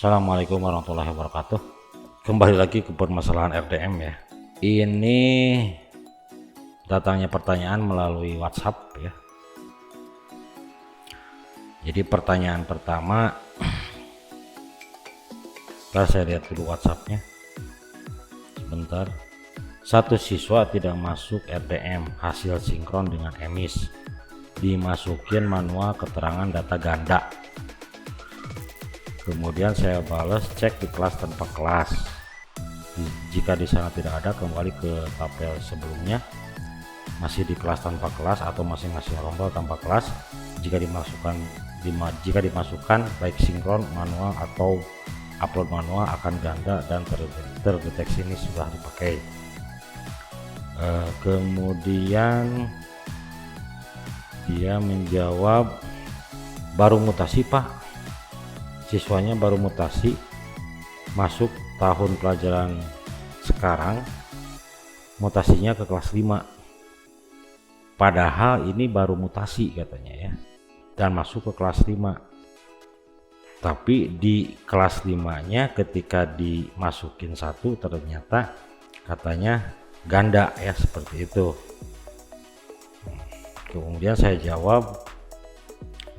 Assalamualaikum warahmatullahi wabarakatuh. Kembali lagi ke permasalahan RDM ya. Ini datangnya pertanyaan melalui WhatsApp ya. Jadi pertanyaan pertama, saya lihat dulu WhatsAppnya sebentar. Satu siswa tidak masuk RDM hasil sinkron dengan emis, dimasukin manual keterangan data ganda. Kemudian saya balas cek di kelas tanpa kelas. Jika di sana tidak ada, kembali ke tabel sebelumnya. Masih di kelas tanpa kelas atau masing-masing rombel tanpa kelas. Jika dimasukkan baik sinkron, manual atau upload manual akan ganda dan terdeteksi ini sudah dipakai. Kemudian dia menjawab baru mutasi Pak. Siswanya baru mutasi masuk tahun pelajaran sekarang, mutasinya ke kelas 5, padahal ini baru mutasi katanya ya, dan masuk ke kelas 5. Tapi di kelas 5 nya ketika dimasukin satu ternyata katanya ganda ya, seperti itu. Kemudian saya jawab,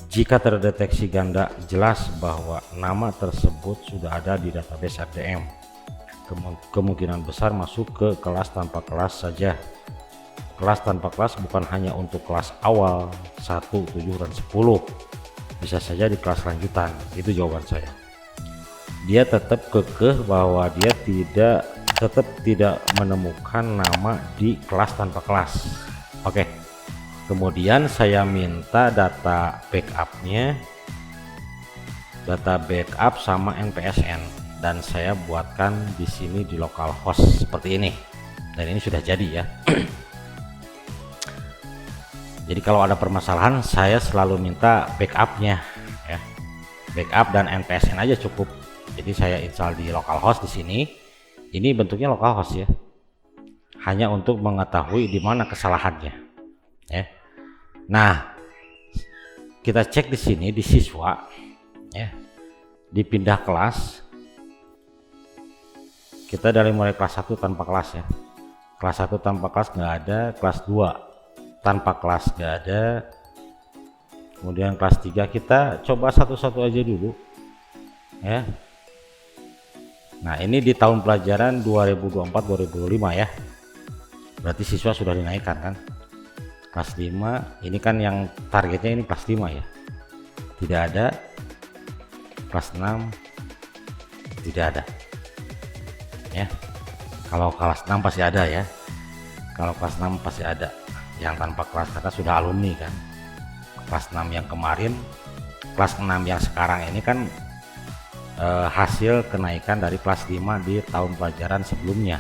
jika terdeteksi ganda, jelas bahwa nama tersebut sudah ada di database RDM. Kemungkinan besar masuk ke kelas tanpa kelas saja. Kelas tanpa kelas bukan hanya untuk kelas awal 1, 7, dan 10. Bisa saja di kelas lanjutan. Itu jawaban saya. Dia tetap kekeh bahwa dia tetap tidak menemukan nama di kelas tanpa kelas. Oke. Kemudian saya minta data backup sama NPSN, dan saya buatkan di sini di localhost seperti ini, dan ini sudah jadi ya. Jadi kalau ada permasalahan saya selalu minta backupnya ya, backup dan NPSN aja cukup. Jadi saya install di localhost di sini. Ini bentuknya localhost ya, hanya untuk mengetahui di mana kesalahannya ya. Nah, kita cek di sini di siswa ya, dipindah kelas. Kita dari mulai kelas 1 tanpa kelas ya, kelas 1 tanpa kelas nggak ada, kelas 2 tanpa kelas nggak ada, kemudian kelas 3 kita coba satu-satu aja dulu ya. Nah, ini di tahun pelajaran 2024-2025 ya, berarti siswa sudah dinaikkan kan. Kelas 5 ini kan yang targetnya ini kelas 5 ya, tidak ada. Kelas 6 tidak ada ya. Kalau kelas 6 pasti ada ya, kalau kelas 6 pasti ada yang tanpa kelas karena sudah alumni kan. Kelas 6 yang kemarin, kelas 6 yang sekarang ini kan hasil kenaikan dari kelas 5 di tahun pelajaran sebelumnya.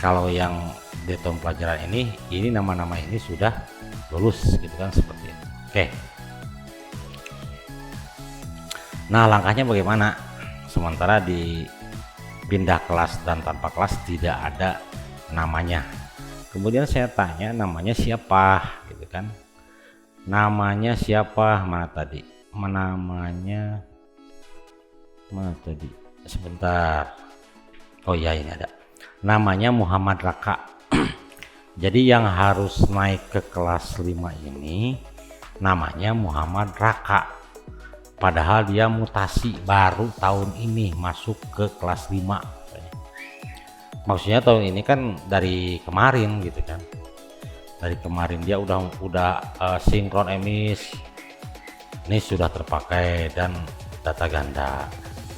Kalau yang di tahun pelajaran ini nama-nama ini sudah lulus gitu kan, seperti itu. Oke. Nah, langkahnya bagaimana? Sementara di pindah kelas dan tanpa kelas tidak ada namanya. Kemudian saya tanya namanya siapa gitu kan. Namanya siapa? Mana tadi? Namanya mana tadi? Sebentar. Oh iya, ini ada. Namanya Muhammad Raka. Jadi yang harus naik ke kelas 5 ini namanya Muhammad Raka, padahal dia mutasi baru tahun ini masuk ke kelas 5. Maksudnya tahun ini kan dari kemarin gitu kan, dari kemarin dia udah sinkron emis, ini sudah terpakai, dan data ganda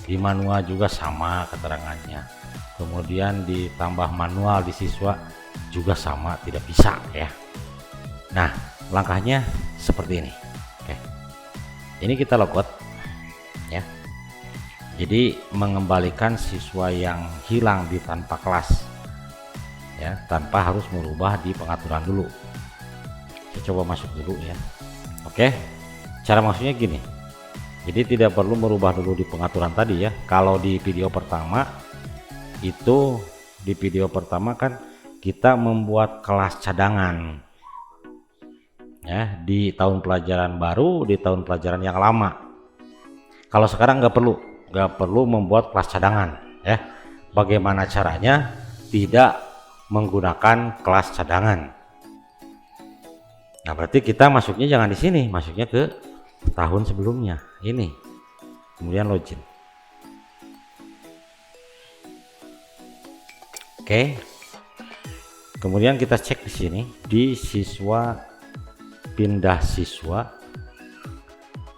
di manual juga sama keterangannya. Kemudian ditambah manual di siswa juga sama, tidak bisa ya. Nah, langkahnya seperti ini. Oke, ini kita logout ya. Jadi mengembalikan siswa yang hilang di tanpa kelas ya, tanpa harus merubah di pengaturan dulu. Saya coba masuk dulu ya. Oke, cara maksudnya gini, jadi tidak perlu merubah dulu di pengaturan tadi ya. Kalau di video pertama itu, di video pertama kan kita membuat kelas cadangan ya, di tahun pelajaran baru, di tahun pelajaran yang lama. Kalau sekarang nggak perlu membuat kelas cadangan ya. Bagaimana caranya tidak menggunakan kelas cadangan? Nah, berarti kita masuknya jangan di sini, masuknya ke tahun sebelumnya ini, kemudian login. Oke, kemudian kita cek di sini di siswa, pindah siswa,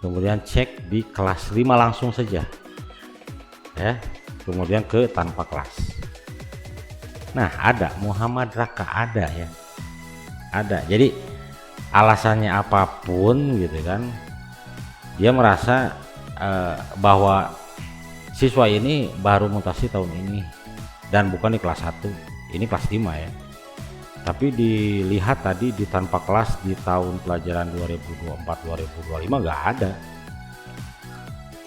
kemudian cek di kelas 5 langsung saja ya, kemudian ke tanpa kelas. Nah, ada Muhammad Raka, ada ya, ada. Jadi alasannya apapun gitu kan, dia merasa bahwa siswa ini baru mutasi tahun ini dan bukan di kelas 1, ini kelas 5 ya. Tapi dilihat tadi di tanpa kelas di tahun pelajaran 2024-2025 nggak ada.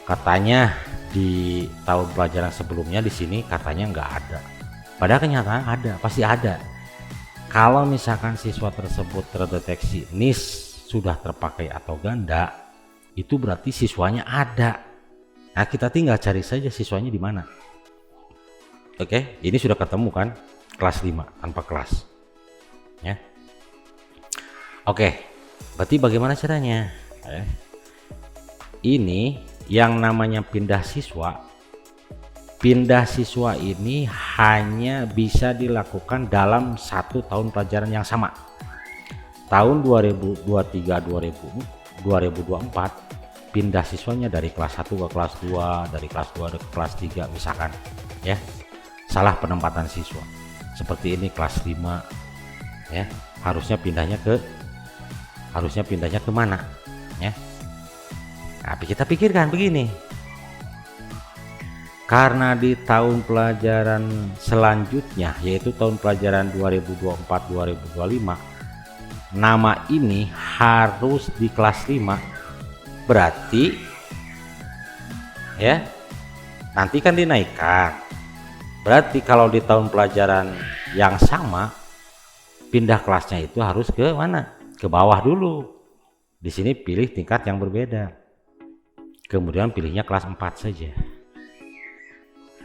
Katanya di tahun pelajaran sebelumnya di sini katanya nggak ada. Padahal kenyataan ada, pasti ada. Kalau misalkan siswa tersebut terdeteksi NIS sudah terpakai atau ganda, itu berarti siswanya ada. Nah, kita tinggal cari saja siswanya di mana. Oke, ini sudah ketemu kan, kelas 5 tanpa kelas. Ya. Oke, berarti bagaimana caranya? Ini yang namanya pindah siswa. Pindah siswa ini hanya bisa dilakukan dalam 1 tahun pelajaran yang sama. Tahun 2023-2024 pindah siswanya dari kelas 1 ke kelas 2, dari kelas 2 ke kelas 3 misalkan ya. Salah penempatan siswa. Seperti ini kelas 5 ya, harusnya pindahnya kemana ya. Tapi kita pikirkan begini, karena di tahun pelajaran selanjutnya yaitu tahun pelajaran 2024-2025 nama ini harus di kelas 5, berarti ya nanti kan dinaikkan. Berarti kalau di tahun pelajaran yang sama pindah kelasnya itu harus ke mana? Ke bawah dulu. Di sini pilih tingkat yang berbeda. Kemudian pilihnya kelas 4 saja.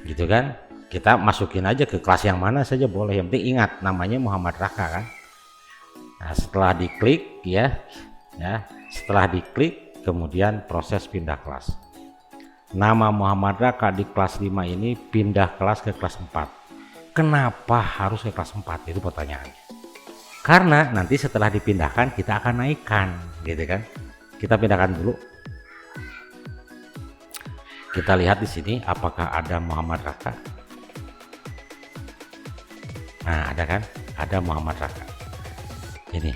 Gitu kan? Kita masukin aja ke kelas yang mana saja boleh. Yang penting ingat namanya Muhammad Raka kan. Nah, setelah diklik ya, setelah diklik kemudian proses pindah kelas. Nama Muhammad Raka di kelas 5 ini pindah kelas ke kelas 4. Kenapa harus ke kelas 4? Itu pertanyaannya. Karena nanti setelah dipindahkan kita akan naikkan, gitu kan? Kita pindahkan dulu. Kita lihat di sini apakah ada Muhammad Raka. Nah, ada kan? Ada Muhammad Raka. Ini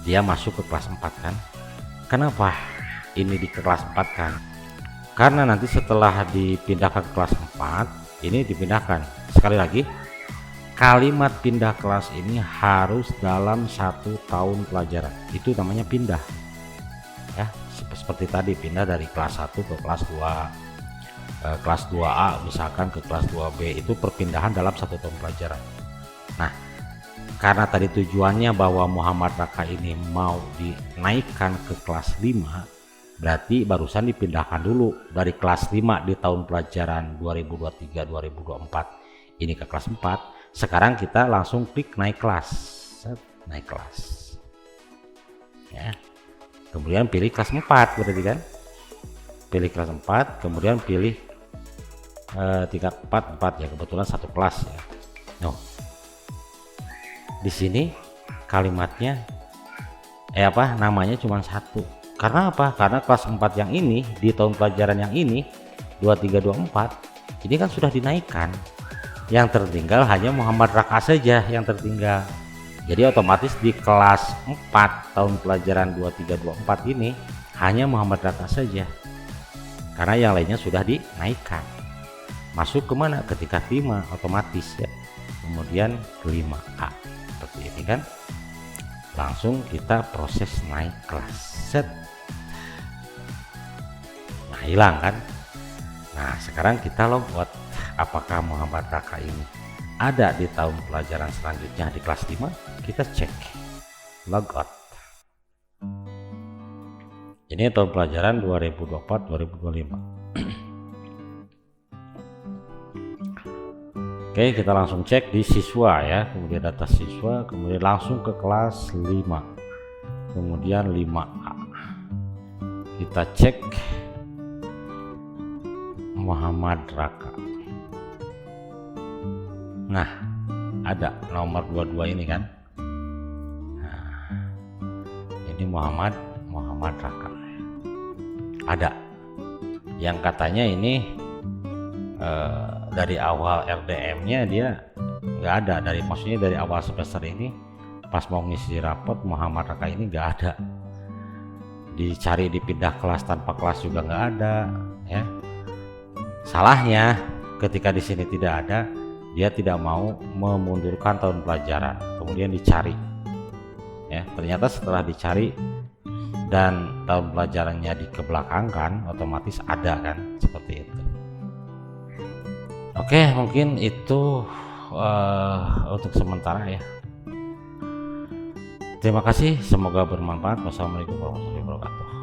dia masuk ke kelas 4 kan? Kenapa ini di kelas 4 kan? Karena nanti setelah dipindahkan ke kelas 4 ini dipindahkan. Sekali lagi, kalimat pindah kelas ini harus dalam 1 tahun pelajaran. Itu namanya pindah ya, seperti tadi pindah dari kelas 1 ke kelas 2, kelas 2A misalkan ke kelas 2B, itu perpindahan dalam 1 tahun pelajaran. Nah, karena tadi tujuannya bahwa Muhammad Raka ini mau dinaikkan ke kelas 5, berarti barusan dipindahkan dulu dari kelas 5 di tahun pelajaran 2023-2024 ini ke kelas 4. Sekarang kita langsung klik naik kelas. Naik kelas ya. Kemudian pilih kelas 4 berarti kan. Pilih kelas 4, kemudian pilih tingkat 4 ya, kebetulan 1 kelas ya. Di sini kalimatnya namanya cuma 1. Karena apa? Karena kelas 4 yang ini di tahun pelajaran yang ini 23-24 ini kan sudah dinaikkan. Yang tertinggal hanya Muhammad Raka saja yang tertinggal. Jadi otomatis di kelas 4 tahun pelajaran 23-24 ini hanya Muhammad Raka saja. Karena yang lainnya sudah dinaikkan. Masuk kemana? Ke tingkat 5 otomatis ya. Kemudian ke 5A. Seperti ini kan. Langsung kita proses naik kelas. Set. Nah, hilang kan. Nah, sekarang kita logout. Apakah Muhammad Raka ini ada di tahun pelajaran selanjutnya di kelas 5? Kita cek logout. Ini tahun pelajaran 2024-2025. Oke, kita langsung cek di siswa ya, kemudian data siswa, kemudian langsung ke kelas 5, kemudian 5A. Kita cek Muhammad Raka. Nah, ada nomor 22 ini kan. Nah, ini Muhammad Raka. Ada yang katanya ini dari awal RDM-nya dia nggak ada, maksudnya dari awal semester ini pas mau ngisi rapot Muhammad Raka ini nggak ada, dicari dipindah kelas tanpa kelas juga nggak ada ya. Salahnya ketika di sini tidak ada, dia tidak mau memundurkan tahun pelajaran, kemudian dicari ya, ternyata setelah dicari dan tahun pelajarannya dikebelakangkan, otomatis ada kan, seperti itu. Oke, mungkin itu untuk sementara ya. Terima kasih, semoga bermanfaat. Wassalamualaikum warahmatullahi wabarakatuh.